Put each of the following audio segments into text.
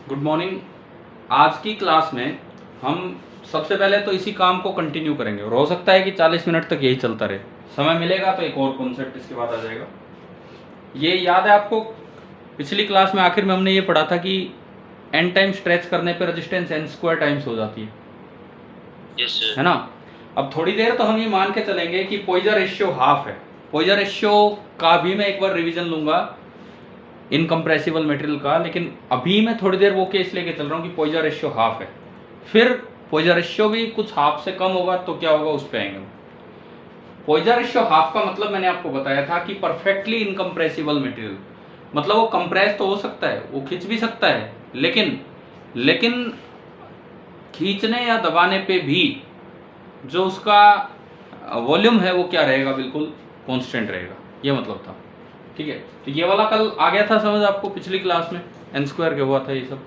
Good morning. आज की class में हम सबसे पहले तो इसी काम को कंटिन्यू करेंगे और हो सकता है कि 40 मिनट तक यही चलता रहे। समय मिलेगा तो एक और कॉन्सेप्ट इसके बाद आ जाएगा। ये याद है आपको, पिछली क्लास में आखिर में हमने ये पढ़ा था कि एन टाइम स्ट्रेच करने पे रेजिस्टेंस एन स्क्वायर टाइम्स हो जाती है। yes, sir. है ना। अब थोड़ी देर तो हम ये मान के चलेंगे कि पॉइजन रेशियो हाफ है। पॉइजन रेशियो का भी मैं एक बार रिवीजन लूंगा इनकम्प्रेसिबल मटेरियल का, लेकिन अभी मैं थोड़ी देर वो केस लेके चल रहा हूँ कि पॉइजन रेशियो हाफ है। फिर पॉइजन रेशियो भी कुछ हाफ से कम होगा तो क्या होगा उस पर आएंगे। पॉइजन रेशियो हाफ का मतलब मैंने आपको बताया था कि परफेक्टली इनकम्प्रेसिबल मटेरियल, मतलब वो कंप्रेस तो हो सकता है, वो खींच भी सकता है, लेकिन खींचने या दबाने पे भी जो उसका वॉल्यूम है वो क्या रहेगा, बिल्कुल कांस्टेंट रहेगा। ये मतलब था। ठीक है, तो ये वाला कल आ गया था समझ आपको, पिछली क्लास में एन स्क्वायर क्या हुआ था ये सब।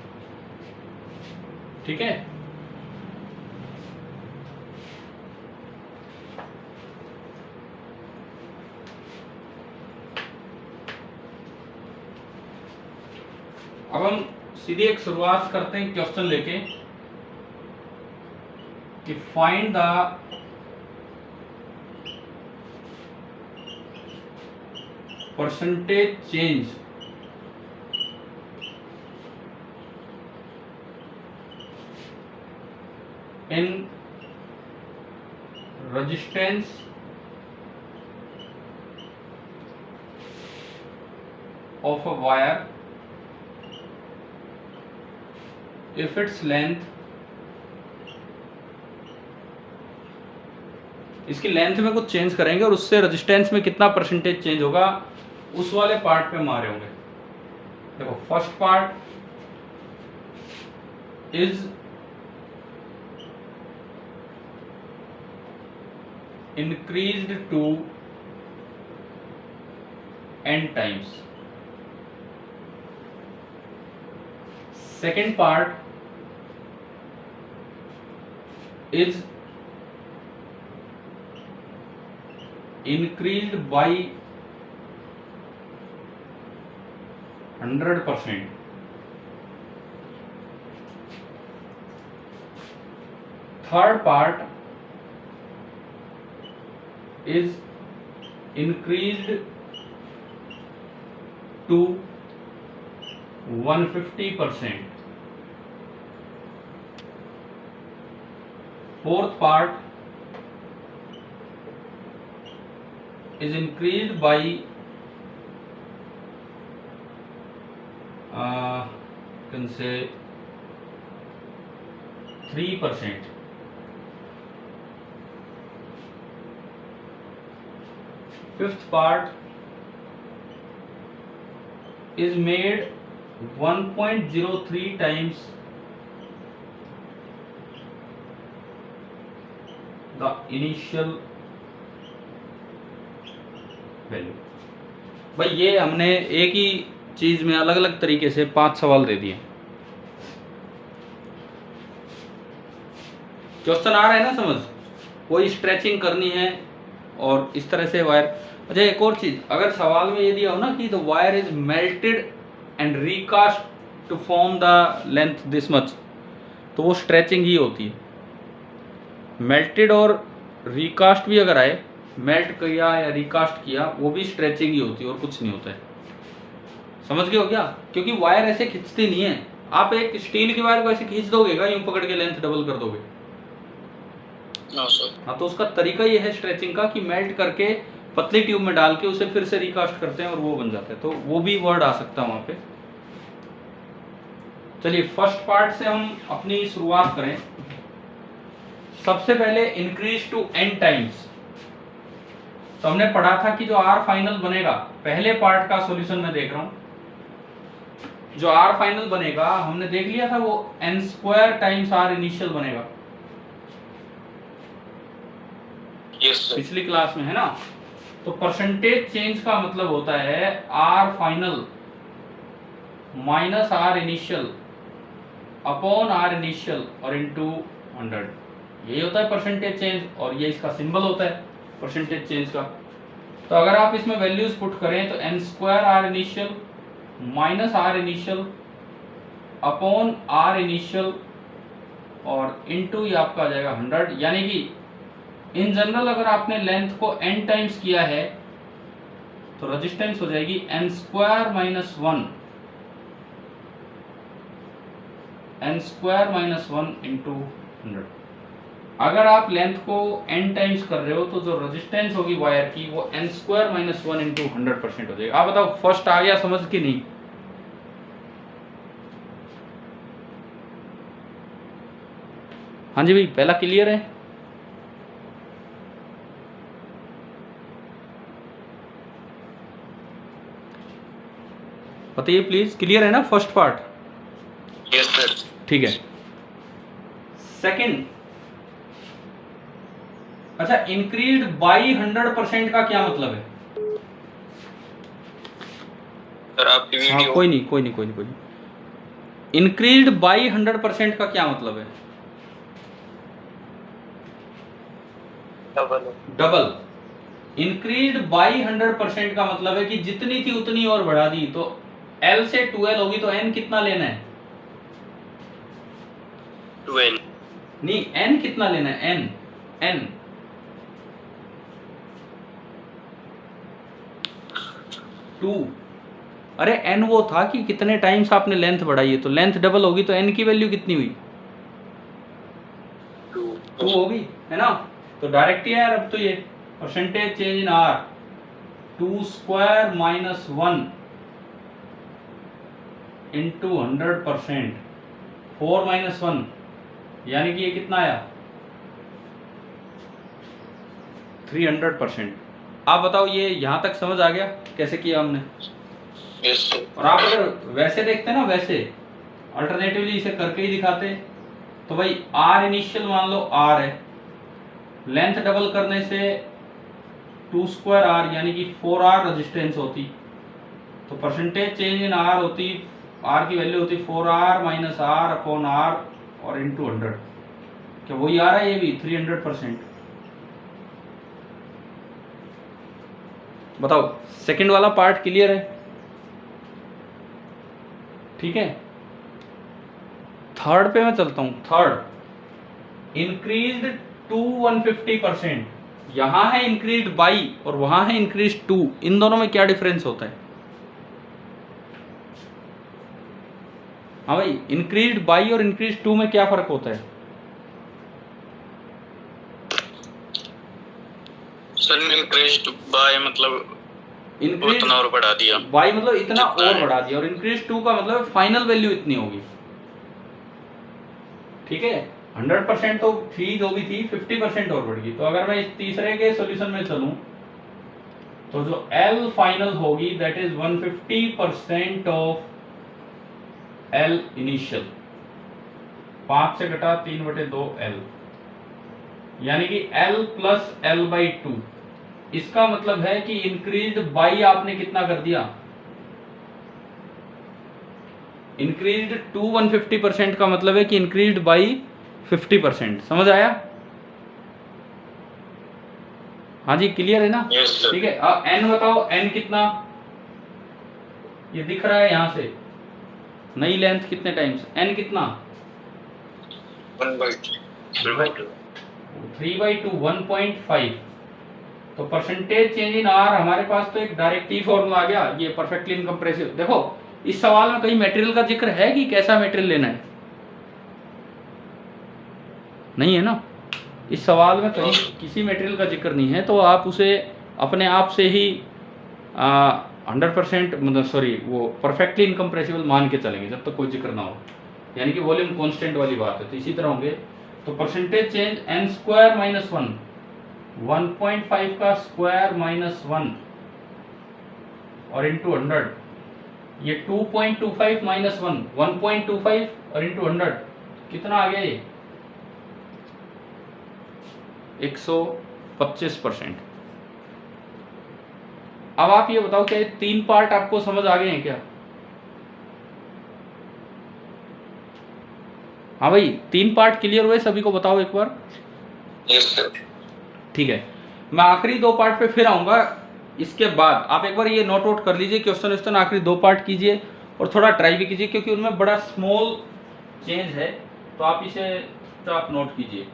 ठीक है, अब हम सीधी एक शुरुआत करते हैं क्वेश्चन लेके कि find the percentage change in resistance of a wire if its length, इसकी लेंथ में कुछ चेंज करेंगे और उससे रेजिस्टेंस में कितना परसेंटेज चेंज होगा उस वाले पार्ट पे मारे होंगे। देखो, first part is increased to n times. Second part is increased by 100%. Third part is increased to 150%. Fourth part is increased by can say 3%. Fifth part is made 1.03 times the initial value. भाई ये हमने एक ही चीज में अलग अलग तरीके से 5 सवाल दे दिए। क्वेश्चन आ रहा है ना समझ, कोई स्ट्रेचिंग करनी है और इस तरह से वायर। अच्छा, एक और चीज, अगर सवाल में ये दिया हो ना कि the wire is melted and recast to form the length this much, तो वो स्ट्रेचिंग ही होती है। मेल्टेड और रिकास्ट भी अगर आए, मेल्ट किया या रिकास्ट किया, वो भी स्ट्रेचिंग ही होती है और कुछ नहीं होता है। समझ गए हो क्या? क्योंकि वायर ऐसे खींचती नहीं है। आप एक स्टील की वायर को ऐसे खींच दोगे क्या, यूं पकड़ के लेंथ डबल कर दोगे? हाँ, तो उसका तरीका ये है स्ट्रेचिंग का कि मेल्ट करके पतली ट्यूब में डाल के उसे फिर से रिकास्ट करते हैं और वो बन जाता है। तो वो भी वर्ड आ सकता है वहां पे। चलिए, फर्स्ट पार्ट से हम अपनी शुरुआत करें। सबसे पहले इंक्रीज टू n टाइम्स। तो हमने पढ़ा था कि जो R फाइनल बनेगा, पहले पार्ट का सॉल्यूशन में देख रहा हूं, जो R फाइनल बनेगा हमने देख लिया था, वो n square times R initial बनेगा। yes, पिछली क्लास में, है ना। तो परसेंटेज चेंज का मतलब होता है R final minus R initial upon R initial और इनटू 100। यही होता है परसेंटेज चेंज, और ये इसका सिंबल होता है परसेंटेज चेंज का। तो अगर आप इसमें वैल्यूज पुट करें तो n square R initial minus R initial upon R initial और इनटू ये आपका आ जाएगा 100, यानी कि इन जनरल अगर आपने लेंथ को n टाइम्स किया है तो रेजिस्टेंस हो जाएगी n स्क्वायर माइनस 1 इंटू 100। अगर आप लेंथ को n टाइम्स कर रहे हो तो जो रेजिस्टेंस होगी वायर की वो n स्क्वायर माइनस 1 इंटू 100% हो जाएगा। आप बताओ फर्स्ट आ गया समझ कि नहीं? हाँ जी भाई, पहला क्लियर है? बताइए प्लीज, क्लियर है ना फर्स्ट पार्ट? Yes sir. ठीक है। सेकंड, अच्छा, इंक्रीज बाई 100% का क्या मतलब है? सर आपकी वीडियो। हाँ, कोई नहीं। इंक्रीज बाई 100% का क्या मतलब है? डबल। इंक्रीज बाई 100% का मतलब है कि जितनी थी उतनी और बढ़ा दी। तो L से 2L होगी तो N कितना लेना है? 2N। नहीं, N कितना लेना है? N 2। अरे N वो था कि कितने टाइम्स आपने लेंथ बढ़ाई है, तो लेंथ डबल होगी तो N की वैल्यू कितनी हुई? 2 होगी, है ना? तो डायरेक्ट ही है यार। अब तो ये percentage change in R 2 square minus 1 into 100%, 4 minus 1, यानी कि ये कितना आया? 300%। आप बताओ ये यहां तक समझ आ गया कैसे किया हमने? Yes sir. और आप अगर वैसे देखते ना, वैसे अल्टरनेटिवली इसे करके ही दिखाते, तो भाई R इनिशियल मान लो R है, लेंथ डबल करने से 2 स्क्वायर R यानी कि 4R रेजिस्टेंस होती, तो परसेंटेज चेंज इन R होती, R की वैल्यू होती 4R minus R upon R और इंटू 100। क्या वही आ रहा है ये भी 300%? बताओ सेकंड वाला पार्ट क्लियर है? ठीक है। थर्ड पे मैं चलता हूं। Third, increased to 150%। यहां है इंक्रीज्ड बाई और वहां है इंक्रीज टू, इन दोनों में क्या डिफरेंस होता है? हाँ भाई, इंक्रीज्ड बाई और इंक्रीज टू में क्या फर्क होता है? सर इंक्रीज्ड बाय मतलब उतना और बढ़ा दिया। बाई मतलब इतना और है। बढ़ा दिया, और इंक्रीज टू का मतलब फाइनल वैल्यू इतनी होगी। ठीक है, 100% तो थी जो भी थी, 50% और बढ़ गई। तो अगर मैं इस तीसरे के सॉल्यूशन में चलूं तो जो L फाइनल होगी that is 150% of L initial. 5 से घटा 3/2 L, यानी कि L प्लस L/2। इसका मतलब है कि इंक्रीज्ड बाई आपने कितना कर दिया? इंक्रीज्ड टू 150% का मतलब है कि इंक्रीज्ड बाई 50%। समझ आया? हाँ जी, क्लियर है ना? Yes sir. ठीक है। अब N बताओ, N कितना? ये दिख रहा है यहां से, नई लेंथ कितने टाइम्स? N कितना? 1/2। 3/2 1.5। तो परसेंटेज चेंज इन R हमारे पास तो एक डायरेक्ट ही फॉर्मूला आ गया, ये परफेक्टली इनकम्प्रेसिव। देखो इस सवाल में कहीं मटेरियल का जिक्र है कि कैसा मटेरियल लेना है? नहीं है ना? इस सवाल में कहीं किसी मटेरियल का जिक्र नहीं है, तो आप उसे अपने आप से ही 100% मतलब सॉरी वो परफेक्टली इनकम्प्रेसिबल मान के चलेंगे जब तक कोई जिक्र ना हो, यानी कि वॉल्यूम कांस्टेंट वाली बात है। तो इसी तरह होंगे। तो percentage change n square minus 1, 1.5 का स्क्वायर माइनस 1 और इंटू 100, ये 2.25 माइनस 1, 1.25 और इंटू 100 कितना आ गया? ये 125%। अब आप ये बताओ क्या ये 3 पार्ट आपको समझ आ गए हैं क्या? हाँ भाई, 3 पार्ट क्लियर हुए सभी को? बताओ एक बार। Yes sir. ठीक है, मैं आखिरी 2 पार्ट पे फिर आऊंगा। इसके बाद आप एक बार ये नोट आउट कर लीजिए, क्वेश्चन आखिरी 2 पार्ट कीजिए और थोड़ा ट्राई भी कीजिए, क्योंकि उनमें बड़ा स्मॉल चेंज है, तो आप इसे तो आप नोट कीजिए।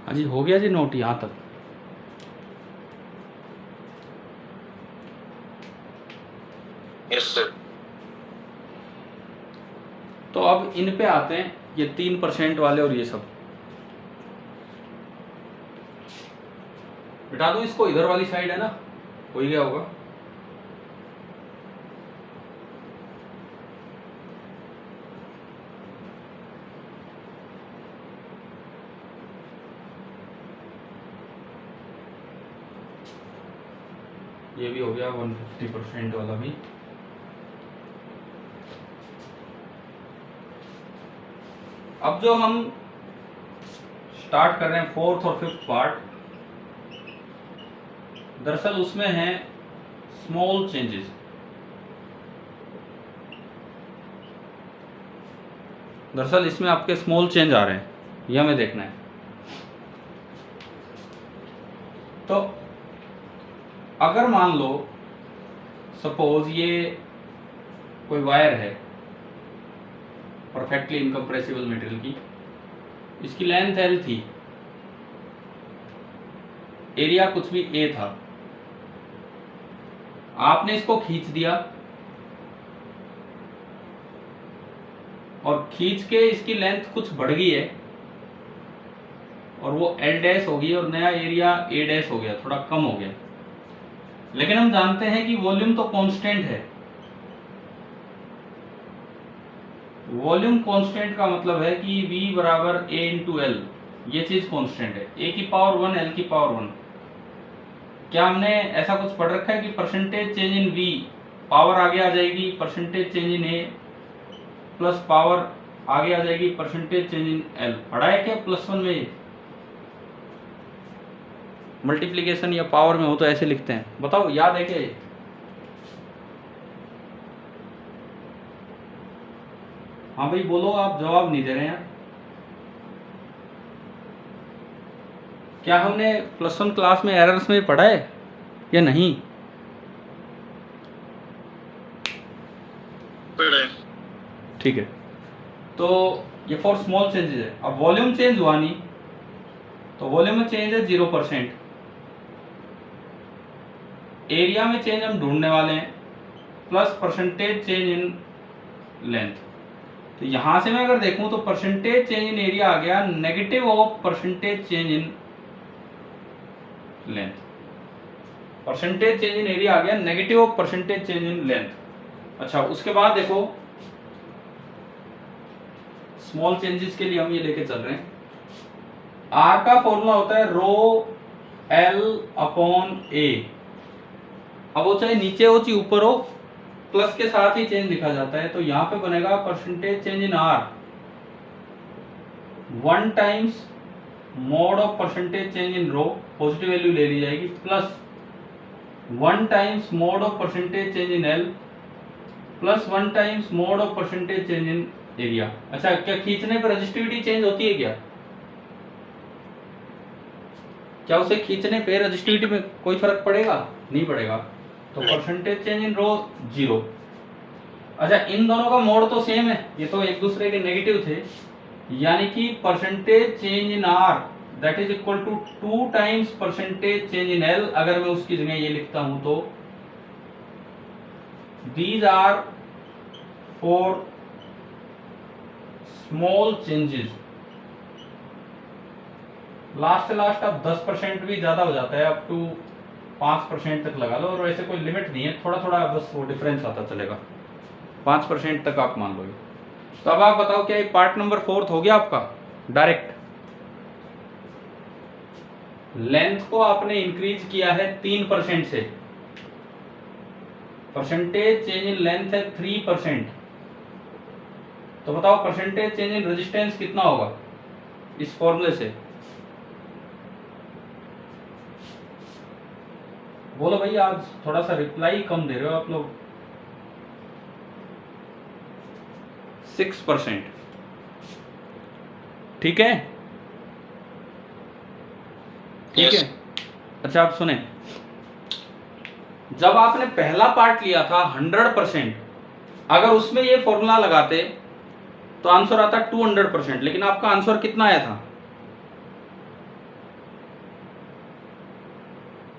हाँ जी, हो गया जी नोट यहाँ तक। Yes sir. तो अब इन पे आते हैं, ये 3% वाले और ये सब। बिठा दूं इसको, इधर वाली साइड है ना, हो ही गया होगा। ये भी हो गया 150% वाला भी। अब जो हम स्टार्ट कर रहे हैं 4th और 5th पार्ट, दरअसल उसमें है स्मॉल चेंजेस। दरअसल इसमें आपके स्मॉल चेंज आ रहे हैं, यह हमें देखना है। तो अगर मान लो सपोज ये कोई वायर है परफेक्टली इनकम्प्रेसिबल मटेरियल की, इसकी लेंथ L थी, एरिया कुछ भी A था, आपने इसको खींच दिया और खींच के इसकी लेंथ कुछ बढ़ गई है और वो L डैश हो गई और नया एरिया A डैश हो गया, थोड़ा कम हो गया। लेकिन हम जानते हैं कि वॉल्यूम तो कांस्टेंट है। वॉल्यूम कांस्टेंट का मतलब है कि V बराबर A इंटू एल, ये चीज कांस्टेंट है। A की पावर 1 L की पावर 1। क्या हमने ऐसा कुछ पढ़ रखा है कि परसेंटेज चेंज इन V पावर आगे आ जाएगी percentage change in A plus power आगे आ जाएगी परसेंटेज चेंज इन L? पढ़ा है क्या +1 में? मल्टीप्लिकेशन या पावर में हो तो ऐसे लिखते हैं, बताओ याद है क्या ये? हाँ भाई बोलो, आप जवाब नहीं दे रहे हैं। क्या हमने +1 क्लास में एरर्स में पढ़ा है या नहीं? पढ़ा है। ठीक है, तो ये फॉर स्मॉल चेंजेस है। अब वॉल्यूम चेंज हुआ नहीं, तो वॉल्यूम में चेंज है 0%। एरिया में चेंज हम ढूंढने वाले हैं plus percentage change in length. तो यहां से मैं अगर देखूं तो परसेंटेज चेंज इन एरिया आ गया negative of percentage change in length. Percentage change in area आ गया negative of percentage change in length. अच्छा, उसके बाद देखो स्मॉल चेंजेस के लिए हम ये लेके चल रहे हैं। आर का फॉर्मूला होता है रो L अपॉन A। अब वो चाहे नीचे हो चाहे ऊपर हो, प्लस के साथ ही चेंज लिखा जाता है। तो यहां पे बनेगा percentage change in R 1 times mod of percentage change in rho, positive value ले ली जाएगी, plus 1 times mod of percentage change in L plus 1 times mod of percentage change in area. अच्छा, क्या खींचने पर रजिस्टिविटी चेंज होती है क्या? क्या उसे खींचने पे रजिस्टिविटी में कोई फर्क पड़ेगा? नहीं पड़ेगा। तो परसेंटेज चेंज इन रो 0। अच्छा, इन दोनों का मोड तो सेम है, ये तो एक दूसरे के नेगेटिव थे, यानी कि percentage change in R that is equal to 2 times percentage change in L. अगर मैं उसकी जगह ये लिखता हूं तो these are for small changes. Last अब 10% भी ज्यादा हो जाता है, अप टू 5% तक लगा लो, और वैसे कोई लिमिट नहीं है, थोड़ा थोड़ा बस वो डिफरेंस आता चलेगा, 5% तक आप मान लो। तो अब आप बताओ क्या ये पार्ट नंबर 4 हो गया आपका? डायरेक्ट लेंथ को आपने इंक्रीज किया है 3% से, परसेंटेज चेंज इन लेंथ है 3%। तो बताओ परसेंटेज चेंज इन रेजिस्टेंस कितना होगा इस फॉर्मूले से? बोलो भैया, आज थोड़ा सा रिप्लाई कम दे रहे हो आप लोग। 6%। ठीक है, ठीक है। अच्छा, आप सुने, जब आपने पहला पार्ट लिया था 100%, अगर उसमें ये फॉर्मूला लगाते तो आंसर आता 200%, लेकिन आपका आंसर कितना आया था?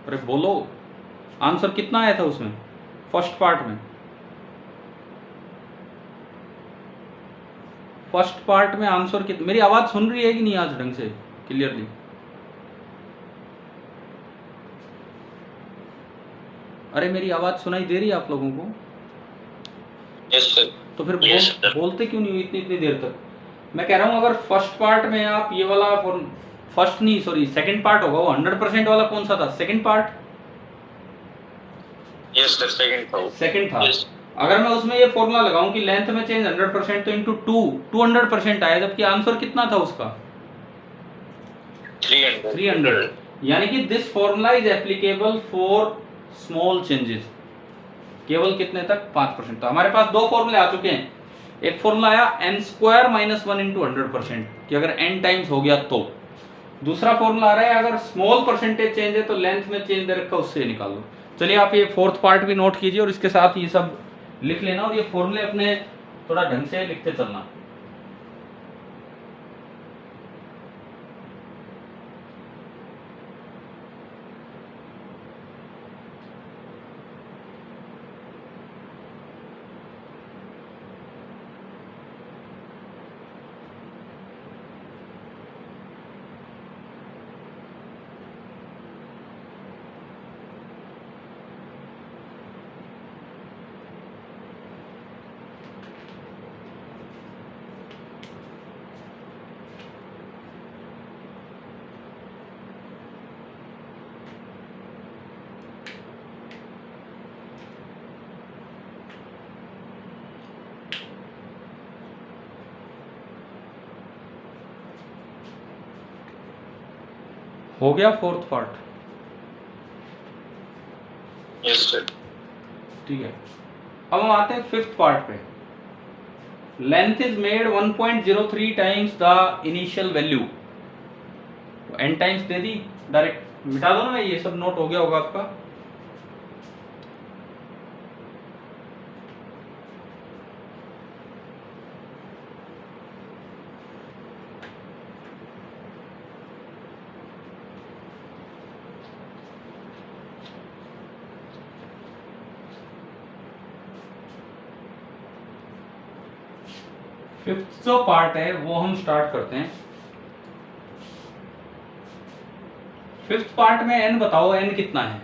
अरे बोलो, आंसर कितना आया था उसमें फर्स्ट पार्ट में? फर्स्ट पार्ट में आंसर कितना? मेरी आवाज सुन रही है कि नहीं आज ढंग से क्लियरली? अरे मेरी आवाज सुनाई दे रही है आप लोगों को? Yes sir. तो फिर बोलते क्यों नहीं इतनी इतनी देर तक? मैं कह रहा हूं अगर फर्स्ट पार्ट में आप ये वाला फर्स्ट नहीं सॉरी सेकंड पार्ट होगा, वो 100% वाला कौन सा था? Second part? Yes sir, second था। अगर मैं उसमें ये फॉर्मूला लगाऊं कि लेंथ में चेंज 100% तो इंटू 200% आया, जबकि आंसर कितना था उसका? 300। यानी कि this formula is applicable for small changes. केवल कितने तक? 5%। तो हमारे पास दो फॉर्मूले आ चुके हैं। एक फॉर्मूला आया n² - 1 इंटू 100% कि अगर n टाइम्स हो गया तो। दूसरा फॉर्मूला आ रहा है अगर स्मॉल परसेंटेज चेंज है तो लेंथ में चेंज दे रखा उससे निकाल लो। चलिए आप ये फोर्थ पार्ट भी नोट कीजिए और इसके साथ ये सब लिख लेना, और ये फॉर्मूले अपने थोड़ा ढंग से लिखते चलना। हो गया फोर्थ पार्ट? Yes sir. ठीक है, अब हम आते हैं फिफ्थ पार्ट पे। Length is made 1.03 times the initial value. n times they the, direct मिटा दो ना, ये सब नोट हो गया होगा आपका। फिफ्थ जो पार्ट है वो हम स्टार्ट करते हैं। फिफ्थ पार्ट में n बताओ, n कितना है?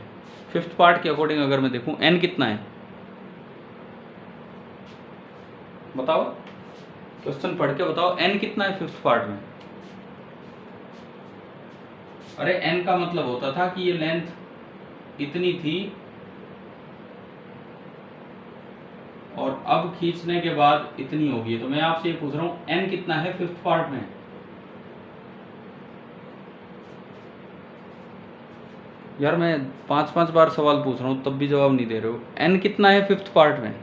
फिफ्थ पार्ट के अकॉर्डिंग अगर मैं देखूं n कितना है बताओ, क्वेश्चन पढ़ के बताओ n कितना है फिफ्थ पार्ट में। अरे n का मतलब होता था कि ये लेंथ इतनी थी और अब खींचने के बाद इतनी होगी। तो मैं आपसे ये पूछ रहा हूं n कितना है फिफ्थ पार्ट में? यार मैं 5-5 बार सवाल पूछ रहा हूं तब भी जवाब नहीं दे रहे हो। n कितना है फिफ्थ पार्ट में?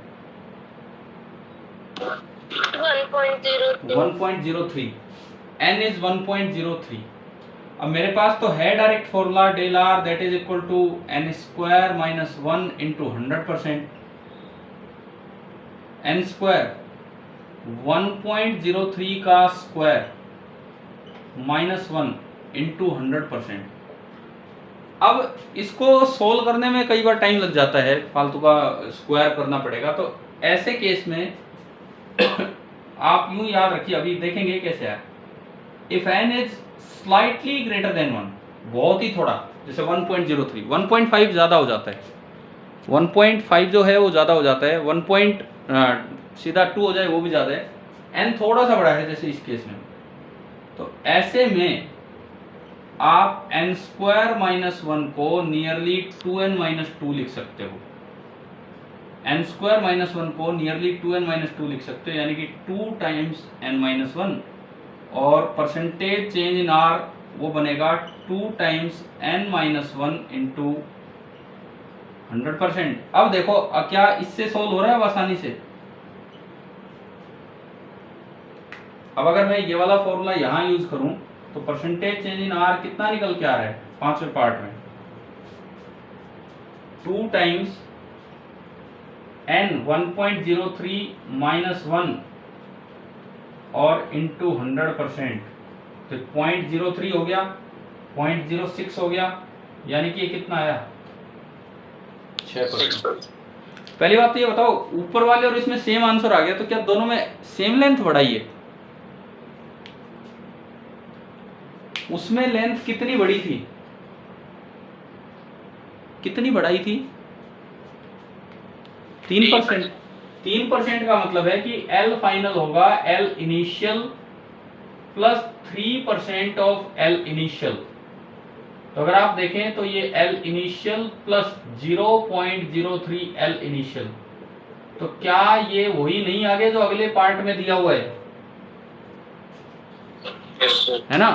1.03। 1.03। n इज 1.03। अब मेरे पास तो है direct formula del R that is equal to n square minus 1 into 100%। N square 1.03 का स्क्वायर माइनस 1 इंटू 100%। अब इसको सोल्व करने में कई बार टाइम लग जाता है, फालतू का स्क्वायर करना पड़ेगा। तो ऐसे केस में आप यूं याद रखिए, अभी देखेंगे कैसे है। If n is slightly greater than 1, बहुत ही थोड़ा, जैसे 1.03, 1.5 ज़्यादा हो जाता है, 1.5 जो है वो ज़्यादा हो जाता है, 1. सीधा 2 हो जाए वो भी ज़्यादा है, एन थोड़ा सा बड़ा है जैसे इस केस में। तो ऐसे में आप एन स्क्वायर माइनस 1 को नियरली 2n माइनस 2 लिख सकते हो। एन स्क्वायर माइनस 1 को नियरली 2n माइनस 2 लिख सकते हो, यानी कि 2 टाइम्स n माइनस 1, और परसेंटेज चेंज इन आर वो बनेगा 2 टाइम्स n माइनस 1 इंटू 100%। अब देखो क्या इससे सोल्व हो रहा है अब आसानी से। अब अगर मैं ये वाला फॉर्मूला यहाँ यूज करूं तो परसेंटेज चेंज इन आर कितना निकल के आ रहा है 5वें पार्ट में, 2 टाइम्स n 1.03 माइनस 1 और इंटू 100%। तो 0.03 हो गया, 0.06 हो गया, यानी कि ये कितना आया 6%। पहली बात तो ये बताओ, ऊपर वाले और इसमें सेम आंसर आ गया, तो क्या दोनों में सेम लेंथ बढ़ाई है? उसमें लेंथ कितनी बड़ी थी, कितनी बढ़ाई थी? 3%। 3% का मतलब है कि L फाइनल होगा L initial plus 3% of L initial. तो अगर आप देखें तो ये L initial plus 0.03 L initial, तो क्या ये वही नहीं आ गया जो अगले पार्ट में दिया हुआ है ना?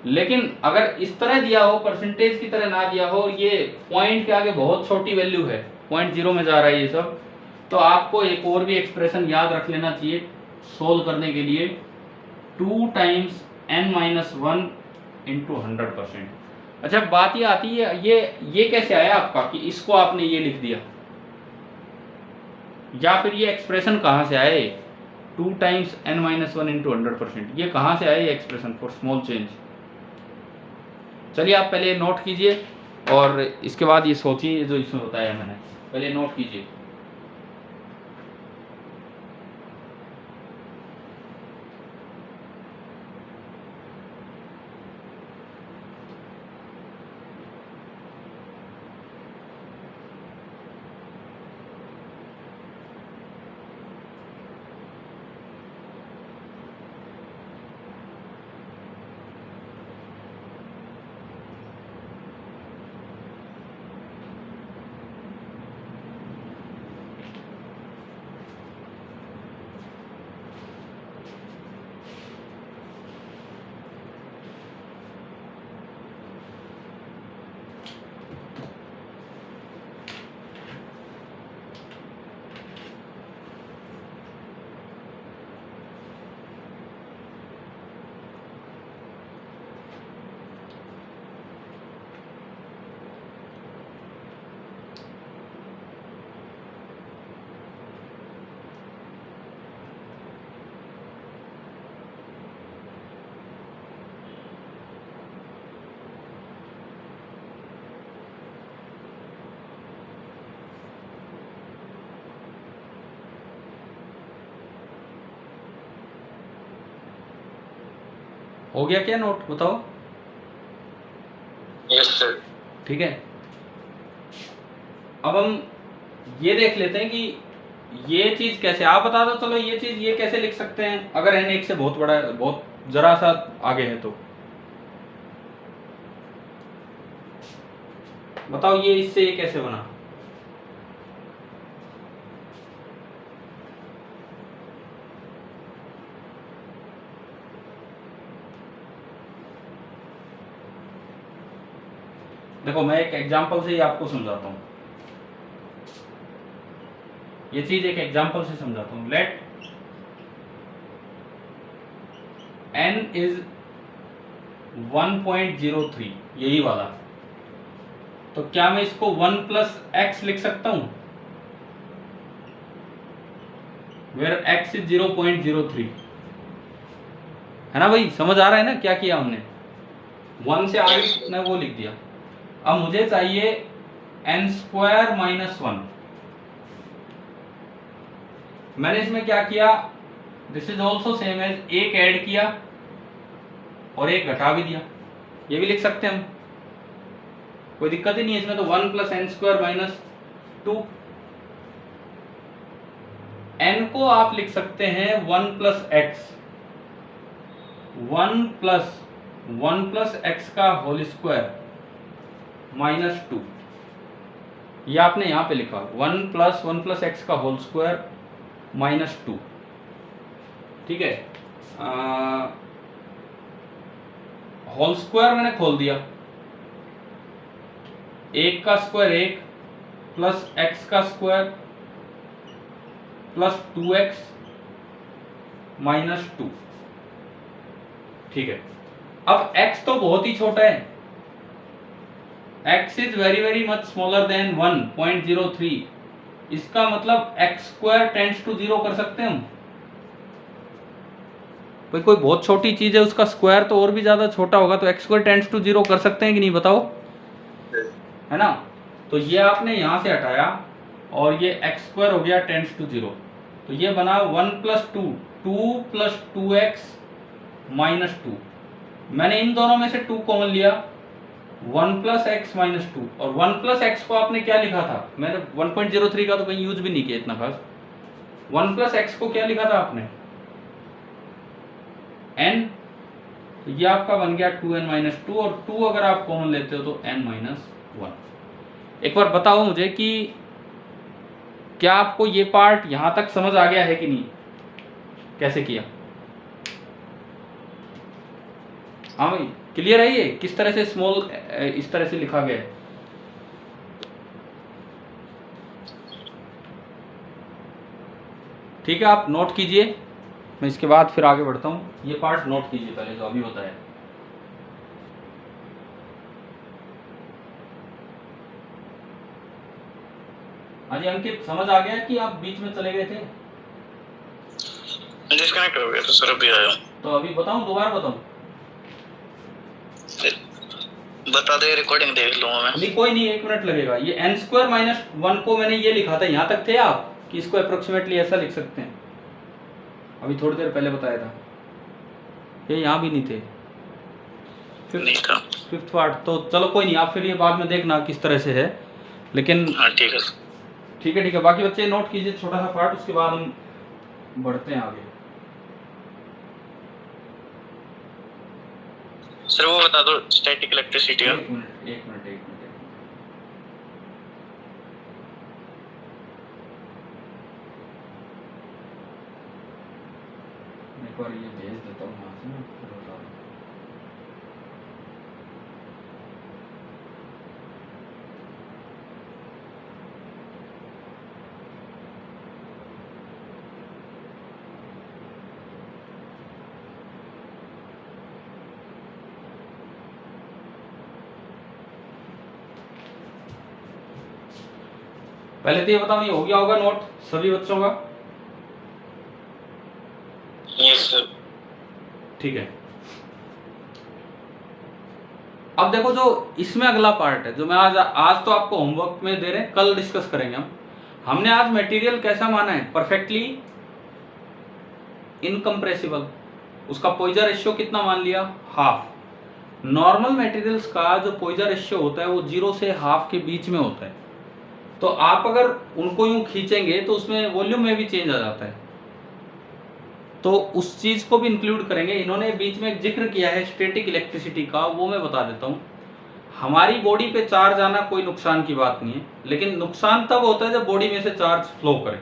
लेकिन अगर इस तरह दिया हो, परसेंटेज की तरह ना दिया हो, और ये पॉइंट के आगे बहुत छोटी वैल्यू है, 0.0 में जा रहा है ये सब, तो आपको एक और भी एक्सप्रेशन याद रख लेना चाहिए सोल्व करने के लिए, 2 टाइम्स n माइनस 1 इंटू 100%। अच्छा, बात ये आती है, ये कैसे आया आपका कि इसको आपने ये लिख दिया, या फिर ये एक्सप्रेशन कहाँ से आए 2 टाइम्स n माइनस 1 इंटू 100%, ये कहाँ से आए ये एक्सप्रेशन फॉर स्मॉल चेंज? चलिए आप पहले नोट कीजिए और इसके बाद ये सोचिए जो इसमें बताया मैंने, पहले नोट कीजिए। हो गया क्या नोट, बताओ? Yes sir. ठीक है, अब हम ये देख लेते हैं कि ये चीज कैसे, आप बता दो चलो ये चीज ये कैसे लिख सकते हैं अगर n 1 से बहुत बड़ा है, बहुत जरा सा आगे है तो बताओ ये इससे ये कैसे बना? देखो मैं एक एग्जांपल से ही आपको समझाता हूं, ये चीज एक एग्जांपल से समझाता हूं। लेट n इज 1.03, यही वाला। तो क्या मैं इसको 1 प्लस एक्स लिख सकता हूं, वेयर x इज 0.03, है ना भाई? समझ आ रहा है ना क्या किया हमने? 1 से आगे कितना वो लिख दिया। अब मुझे चाहिए n² - 1। मैंने इसमें क्या किया, this is also same as, एक ऐड किया और एक घटा भी दिया, ये भी लिख सकते हैं हम, कोई दिक्कत ही नहीं है इसमें। तो 1 प्लस n² - 2, n को आप लिख सकते हैं 1 प्लस एक्स, 1 प्लस एक्स का होल स्क्वायर माइनस 2, ये आपने यहां पे लिखा 1 प्लस एक्स का होल स्क्वायर माइनस 2, ठीक है। होल स्क्वायर मैंने खोल दिया, एक का स्क्वायर 1 प्लस एक्स का स्क्वायर प्लस 2x माइनस 2, ठीक है। अब x तो बहुत ही छोटा है, x is very very much smaller than 1.03, इसका मतलब x² टेंड्स टू 0 कर सकते हैं हम। भाई कोई बहुत छोटी चीज है, उसका स्क्वायर तो और भी ज्यादा छोटा होगा, तो x² टेंड्स टू 0 कर सकते हैं कि नहीं, बताओ, है ना? तो ये आपने यहां से हटाया और ये x² हो गया टेंड्स टू 0, तो ये बना 1 प्लस 2, 2 प्लस 2x माइनस 2। मैंने इन दोनों में से 2 कॉमन लिया, 1 प्लस एक्स माइनस 2, और 1 प्लस एक्स को आपने क्या लिखा था, मैंने 1.03 का तो कहीं यूज भी नहीं किया इतना खास। 1 प्लस एक्स को क्या लिखा था आपने, n, तो ये आपका बन गया 2n माइनस 2, और 2 अगर आप कॉमन लेते हो तो n माइनस 1। एक बार बताओ मुझे कि क्या आपको ये पार्ट यहां तक समझ आ गया है कि नहीं, कैसे किया? हाँ भाई, क्लियर है ये किस तरह से स्मॉल इस तरह से लिखा गया है? ठीक है, आप नोट कीजिए, मैं इसके बाद फिर आगे बढ़ता हूँ। ये पार्ट नोट कीजिए पहले जो अभी बताया। हाँ जी अंकित, समझ आ गया कि आप बीच में चले गए थे? डिस्कनेक्ट हो गया तो सर अभी आया हूं। तो अभी बताऊं, दोबारा बताऊं? बता दे, रिकॉर्डिंग देख लूंगा मैं। नहीं कोई नहीं, 1 मिनट लगेगा। ये n² माइनस 1 को मैंने ये लिखा था, यहाँ तक थे आप कि इसको अप्रोक्सीमेटली ऐसा लिख सकते हैं? अभी थोड़ी देर पहले बताया था, ये यहाँ भी नहीं थे, नहीं था 5th पार्ट। तो चलो कोई नहीं, आप फिर ये बाद में देखना किस तरह से है, लेकिन हाँ ठीक है ठीक है ठीक है। बाकी बच्चे नोट कीजिए छोटा सा पार्ट, उसके बाद हम बढ़ते हैं आगे। सर वो बता दो स्टैटिक इलेक्ट्रिसिटी का। एक मिनट एक बार ये भेज देता हूँ यहाँ से ना, फिर बता दूँ। पहले तो ये बताओ, ये हो गया होगा नोट सभी बच्चों का? Yes sir. ठीक है। अब देखो जो इसमें अगला पार्ट है, जो मैं आज तो आपको होमवर्क में दे रहे हैं, कल डिस्कस करेंगे हम। हमने आज मटेरियल कैसा माना है, परफेक्टली इनकम्प्रेसिबल। उसका पॉइजन रेशियो कितना मान लिया, हाफ। नॉर्मल मटेरियल्स का जो पॉइजन रेशियो होता है वो 0 से हाफ के बीच में होता है। तो आप अगर उनको यूं खींचेंगे तो उसमें वॉल्यूम में भी चेंज आ जाता है, तो उस चीज को भी इंक्लूड करेंगे। इन्होंने बीच में एक जिक्र किया है स्टैटिक इलेक्ट्रिसिटी का, वो मैं बता देता हूँ। हमारी बॉडी पे चार्ज आना कोई नुकसान की बात नहीं है, लेकिन नुकसान तब होता है जब बॉडी में से चार्ज फ्लो करे।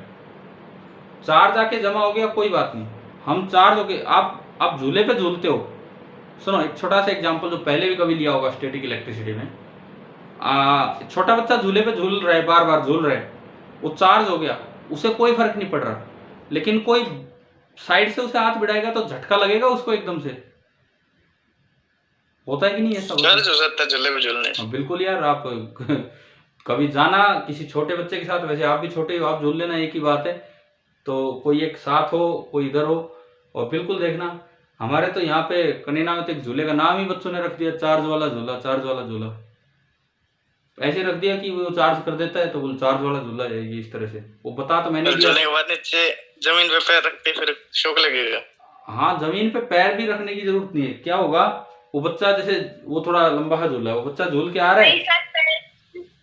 चार्ज आके जमा हो गया कोई बात नहीं, हम चार्ज हो गए। आप झूले पे झूलते हो, सुनो एक छोटा सा एग्जांपल जो पहले भी कभी लिया होगा स्टैटिक इलेक्ट्रिसिटी में। छोटा बच्चा झूले पे झूल रहा है, बार बार झूल रहा है, वो चार्ज हो गया, उसे कोई फर्क नहीं पड़ रहा, लेकिन कोई साइड से उसे हाथ भिड़ाएगा तो झटका लगेगा उसको एकदम से, होता है कि नहीं ऐसा? चल जो सकता है झूले पे झूलने। हाँ, बिल्कुल यार। आप कभी जाना किसी छोटे बच्चे के साथ, वैसे आप भी छोटे हो, आप झूल लेना, एक ही बात है। तो कोई एक साथ हो, कोई इधर हो, और बिल्कुल देखना। हमारे तो यहाँ पे कनीना में तो एक झूले का नाम ही बच्चों ने रख दिया, चार्ज वाला झूला, चार्ज वाला झूला। ऐसे रख दिया कि वो चार्ज कर देता है तो वो चार्ज वाला झूला है, ये इस तरह से। वो बता तो मैंने दिया। झूलने के बाद नीचे जमीन पे पैर रखते फिर शौक लगेगा। हाँ, जमीन पे पैर भी रखने की जरूरत नहीं है। क्या होगा, वो बच्चा जैसे वो थोड़ा लंबा झूला है, वो बच्चा झूल के आ रहा है।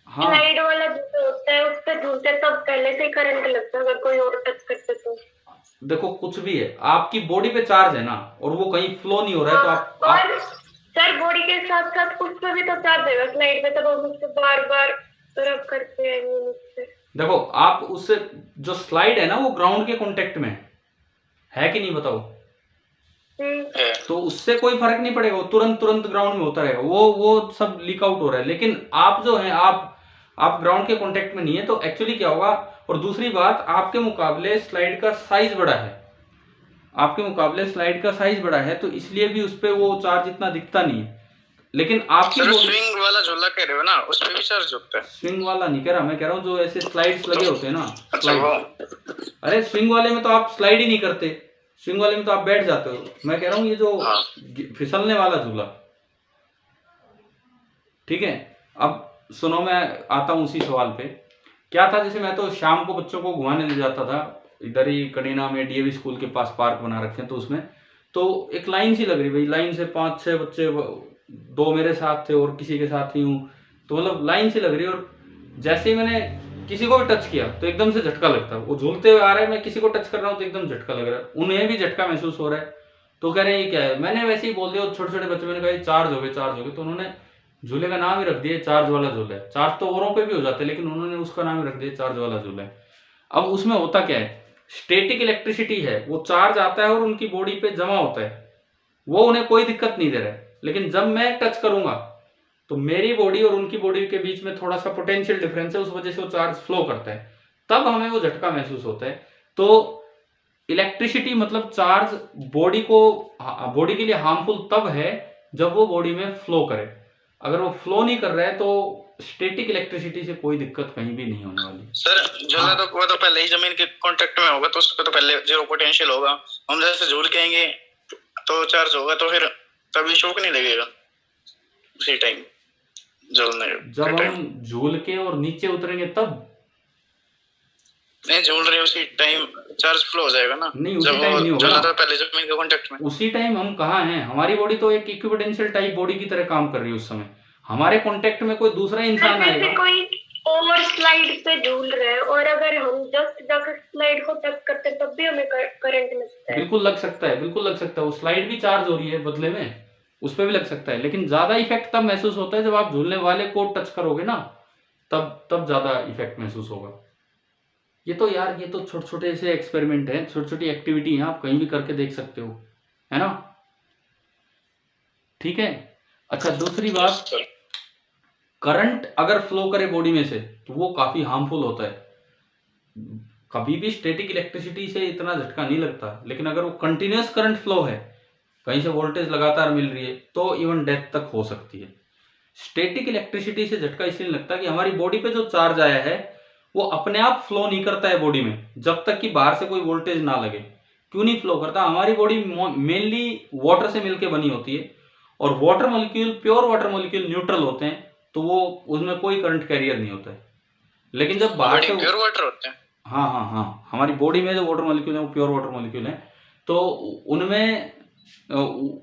हाँ, स्लाइड वाला जो होता है उस पे झूलते तब पहले से करंट लगता है, अगर कोई और टच करते तो। देखो कुछ भी है, आपकी बॉडी पे चार्ज है ना, और वो कहीं फ्लो नहीं हो रहा है, तो और सर बॉडी के साथ साथ उस पे भी तो चार्ज है स्लाइड पे, तब हम उसको बार बार रब करते हैं उससे। देखो आप उससे जो स्लाइड है ना, वो ग्राउंड के कांटेक्ट में है कि नहीं बताओ? तो उससे कोई फर्क नहीं पड़ेगा, वो तुरंत तुरंत ग्राउंड में होता रहेगा, वो सब लीक आउट हो रहा है। लेकिन आप जो है, आप ग्राउंड के कांटेक्ट में नहीं है, तो एक्चुअली क्या होगा। और दूसरी बात, आपके मुकाबले स्लाइड का साइज बड़ा है, आपके मुकाबले स्लाइड का साइज बड़ा है, तो इसलिए भी उस पे वो चार्ज इतना दिखता नहीं है। लेकिन आपकी स्विंग वाला झूला कह रहे हो ना, उस पे भी चार्ज होता है? स्विंग वाला नहीं कह रहा, मैं कह रहा हूँ जो ऐसे स्लाइड्स लगे होते हैं ना, स्लाइड। अरे स्विंग वाले में तो आप स्लाइड ही नहीं करते, स्विंग वाले में तो आप बैठ जाते हो। मैं कह रहा हूँ ये जो फिसलने वाला झूला, ठीक है। अब सुनो, मैं आता हूँ उसी सवाल पे। क्या था, जैसे मैं तो शाम को बच्चों को घुमाने ले जाता था, इधर ही कनीना में डीएवी स्कूल के पास पार्क बना रखे हैं, तो उसमें तो एक लाइन सी लग रही भाई, लाइन से 5-6 बच्चे, 2 मेरे साथ थे और किसी के साथ ही हूँ, तो मतलब लाइन सी लग रही है। और जैसे ही मैंने किसी को भी टच किया तो एकदम से झटका लगता है। वो झूलते हुए आ रहे हैं, मैं किसी को टच कर रहा हूँ तो एकदम झटका लग रहा है, उन्हें भी झटका महसूस हो रहा है। तो कह रहे हैं ये क्या है। मैंने वैसे ही बोल दिया, छोटे छोटे बच्चे, मैंने कहा ये चार्ज हो गए, चार्ज हो गए। तो उन्होंने झूले का नाम ही रख दिया चार्ज वाला झूला है। चार्ज तो औरों पे भी हो जाते हैं, लेकिन उन्होंने उसका नाम ही रख दिया चार्ज वाला झूला है। अब उसमें होता क्या है, स्टैटिक इलेक्ट्रिसिटी है, वो चार्ज आता है और उनकी बॉडी पे जमा होता है, वो उन्हें कोई दिक्कत नहीं दे रहा है। लेकिन जब मैं टच करूंगा तो मेरी बॉडी और उनकी बॉडी के बीच में थोड़ा सा पोटेंशियल डिफरेंस है, उस वजह से वो चार्ज फ्लो करता है, तब हमें वो झटका महसूस होता है। तो इलेक्ट्रिसिटी मतलब चार्ज बॉडी के लिए हार्मफुल तब है जब वो बॉडी में फ्लो करे। अगर वो फ्लो नहीं कर रहा है तो स्टैटिक इलेक्ट्रिसिटी से कोई दिक्कत कहीं भी नहीं होने वाली। सर झूला तो वो तो पहले ही जमीन के कांटेक्ट में होगा, तो उसका तो पहले जीरो पोटेंशियल होगा। हम जैसे झूल के आएंगे तो चार्ज होगा, तो फिर तभी शौक नहीं लगेगा उसी टाइम झूलने। जब हम झूल के और नीचे उतरेंगे तब नहीं, झूल रहे उसी टाइम चार्ज फ्लो हो जाएगा ना। नहीं, उसी टाइम नहीं होगा, तो पहले जमीन के कांटेक्ट में। उसी टाइम हम कहाँ हैं, हमारी बॉडी तो एक इक्विपोटेंशियल टाइप बॉडी की तरह काम कर रही है उस समय। हमारे कांटेक्ट में कोई दूसरा इंसान आएगा, कोई और स्लाइड पे झूल रहा है, और अगर हम जस्ट जाकर स्लाइड को टच करते तब भी हमें करंट लगता है। बिल्कुल लग सकता है, बिल्कुल लग सकता है। वो स्लाइड भी चार्ज हो रही है बदले में, उस पर भी लग सकता है। लेकिन ज्यादा इफेक्ट तब महसूस होता है जब आप झूलने वाले को टच करोगे ना, तब ज्यादा इफेक्ट महसूस होगा। ये तो यार, ये तो छोटे छोटे से एक्सपेरिमेंट है, छोटी छोटी एक्टिविटी है, आप कहीं भी करके देख सकते हो, है ना। ठीक है। अच्छा, दूसरी बात, करंट अगर फ्लो करे बॉडी में से तो वो काफी हार्मफुल होता है। कभी भी स्टैटिक इलेक्ट्रिसिटी से इतना झटका नहीं लगता, लेकिन अगर वो कंटिन्यूअस करंट फ्लो है, कहीं से वोल्टेज लगातार मिल रही है, तो इवन डेथ तक हो सकती है। स्टैटिक इलेक्ट्रिसिटी से झटका इसलिए लगता है कि हमारी बॉडी पे जो चार्ज आया है वो अपने आप फ्लो नहीं करता है बॉडी में, जब तक कि बाहर से कोई वोल्टेज ना लगे। क्यों नहीं फ्लो करता? हमारी बॉडी मेनली वाटर से मिलकर बनी होती है, और water molecule, pure water molecule neutral होते हैं, तो वो उसमें कोई करंट कैरियर नहीं होता है। लेकिन जब बाहर से प्योर वाटर होते हैं, हाँ, हमारी बॉडी में जो वाटर मॉलिक्यूल है वो प्योर वाटर मॉलिक्यूल है, तो उनमें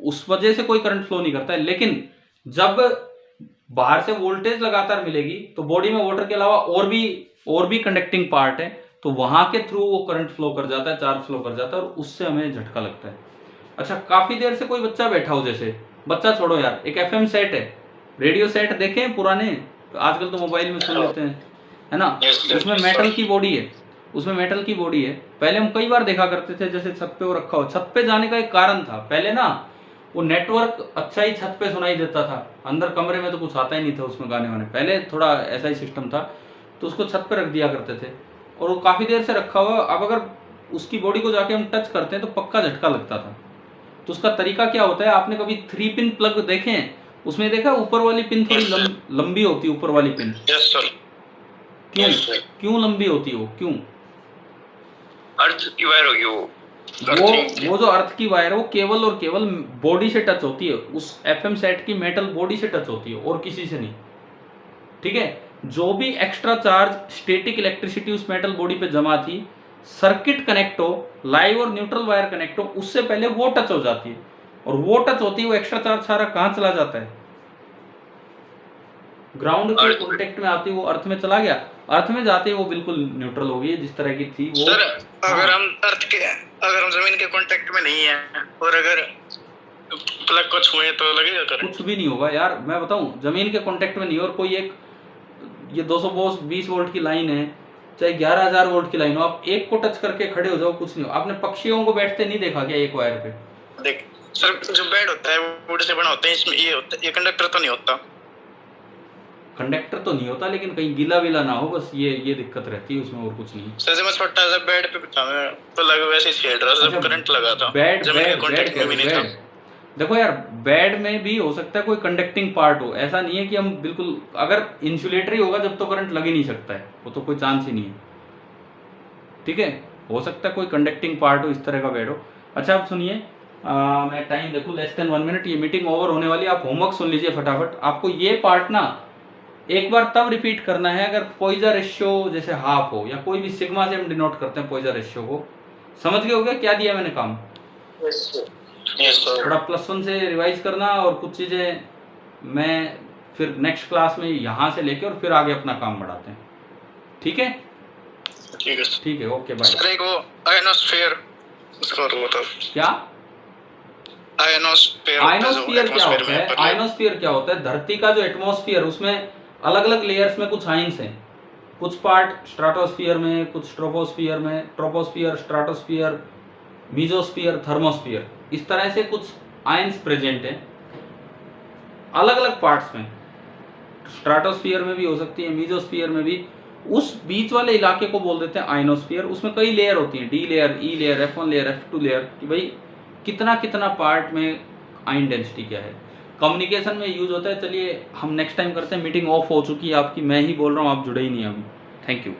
उस वजह से कोई करंट फ्लो नहीं करता है। लेकिन जब बाहर से वोल्टेज लगातार मिलेगी तो बॉडी में वाटर के अलावा और भी कंडक्टिंग पार्ट है, तो वहां के थ्रू वो करंट फ्लो कर जाता है, चार्ज फ्लो कर जाता है, और उससे हमें झटका लगता है। अच्छा, काफी देर से कोई बच्चा बैठा हो, जैसे बच्चा छोड़ो यार, एक एफएम सेट है, रेडियो सेट देखें पुराने, आजकल तो मोबाइल में सुन लेते हैं, है ना। उसमें मेटल की बॉडी है, पहले हम कई बार देखा करते थे, जैसे छत पे वो रखा हो। छत पे जाने का एक कारण था, पहले ना वो नेटवर्क अच्छा ही छत पे सुनाई देता था, अंदर कमरे में तो कुछ आता ही नहीं था उसमें गाने वाने, पहले थोड़ा ऐसा ही सिस्टम था, तो उसको छत पे रख दिया करते थे, और वो काफी देर से रखा हुआ। अब अगर उसकी बॉडी को जाके हम टच करते हैं तो पक्का झटका लगता था। तो उसका तरीका क्या होता है, आपने कभी 3 पिन प्लग देखे हैं? उसमें देखा ऊपर वाली पिन थोड़ी लंबी होती है, ऊपर वाली पिन। Yes sir. क्यों Yes, sir. क्यों लंबी होती है वो, क्यों? अर्थ की वायर होगी वो जो अर्थ की वायर है वो केवल और केवल बॉडी से टच होती है, उस एफएम सेट की मेटल बॉडी से टच होती है और किसी से नहीं, ठीक है। जो भी एक्स्ट्रा चार्ज स्टैटिक इलेक्ट्रिसिटी उस मेटल बॉडी पे जमा थी, सर्किट कनेक्ट हो, लाइव और न्यूट्रल वायर कनेक्ट हो, उससे पहले वो टच हो जाती है, और वो टच होती है वो एक्स्ट्रा चार्ज सारा कहाँ चला जाता है? ग्राउंड के कॉन्टेक्ट में आती है, वो अर्थ में चला गया, अर्थ में जाते ही वो बिल्कुल न्यूट्रल हो गई जिस तरह की थी वो। सर अगर हम जमीन के कांटेक्ट में नहीं है और अगर प्लग को छुए तो लगेगा करंट? कुछ भी नहीं होगा यार, मैं बताऊं, जमीन के कांटेक्ट में नहीं, और कोई एक ये 220 वोल्ट की लाइन है, चाहे 11,000 वोल्ट की लाइन हो, आप एक को टच करके खड़े हो जाओ, कुछ नहीं हो। आपने पक्षियों को बैठते नहीं देखा क्या एक वायर पे? देख सर, जो बेड होता है वो वुड से बना होता है, इसमें ये होता है, ये कंडक्टर तो नहीं होता। कंडक्टर तो नहीं होता, लेकिन कहीं गीला विला ना हो, बस ये दिक्कत रहती है उसमें, और कुछ नहीं। सर मैं छोटा सा बेड पे बिठा मैं तो लगा वैसे ही छेड़ रहा, जब करंट लगा था जमीन के कांटेक्ट में भी नहीं था। देखो यार, बेड में भी हो सकता है कोई कंडक्टिंग पार्ट हो, ऐसा नहीं है कि हम बिल्कुल, अगर इंसुलेटर ही होगा जब तो करंट लग ही नहीं सकता है, वो तो कोई चांस ही नहीं है, ठीक है। हो सकता है कोई कंडक्टिंग पार्ट हो, इस तरह का बेड हो। अच्छा आप सुनिए, मैं टाइम देखूँ, लेस देन 1 मिनट, ये मीटिंग ओवर होने वाली है, आप होमवर्क सुन लीजिए फटाफट। आपको ये पार्ट ना एक बार तब रिपीट करना है अगर पॉइजर रेशियो जैसे हाफ हो, या कोई भी सिग्मा से हम डिनोट करते हैं पॉइजर रेशियो को। समझ गए होगे क्या दिया मैंने काम? थोड़ा +1 से रिवाइज करना, और कुछ चीज़ें मैं फिर नेक्स्ट क्लास में यहाँ से लेके और फिर आगे अपना काम बढ़ाते हैं, ठीक है? ठीक है, ओके बाय। सर एक वो आयनोस्फीयर, उसका और बताओ क्या आयनोस्फीयर क्या होता है? आयनोस्फीयर क्या होता है? धरती का जो एटमॉस्फेयर, उसमें अलग अलग लेयर्स में कुछ आयंस हैं, कुछ पार्ट स्ट्राटोस्फीयर में, कुछ ट्रोपोस्फीयर में, ट्रोपोस्फीयर, स्ट्राटोस्फीयर, मीजोस्फीयर, थर्मोस्फीयर, इस तरह से कुछ आयंस प्रेजेंट हैं अलग अलग पार्ट्स में। स्ट्राटोस्फीयर में भी हो सकती है, मीजोस्फीयर में भी। उस बीच वाले इलाके को बोल देते हैं आयनोस्फीयर। उसमें कई लेयर होती हैं, D layer, E layer, F1 layer, F2 layer, कि भाई कितना कितना पार्ट में आयन डेंसिटी क्या है। कम्युनिकेशन में यूज होता है। चलिए हम नेक्स्ट टाइम करते हैं। मीटिंग ऑफ हो चुकी है आपकी, मैं ही बोल रहा हूँ, आप जुड़े ही नहीं अभी। Thank you.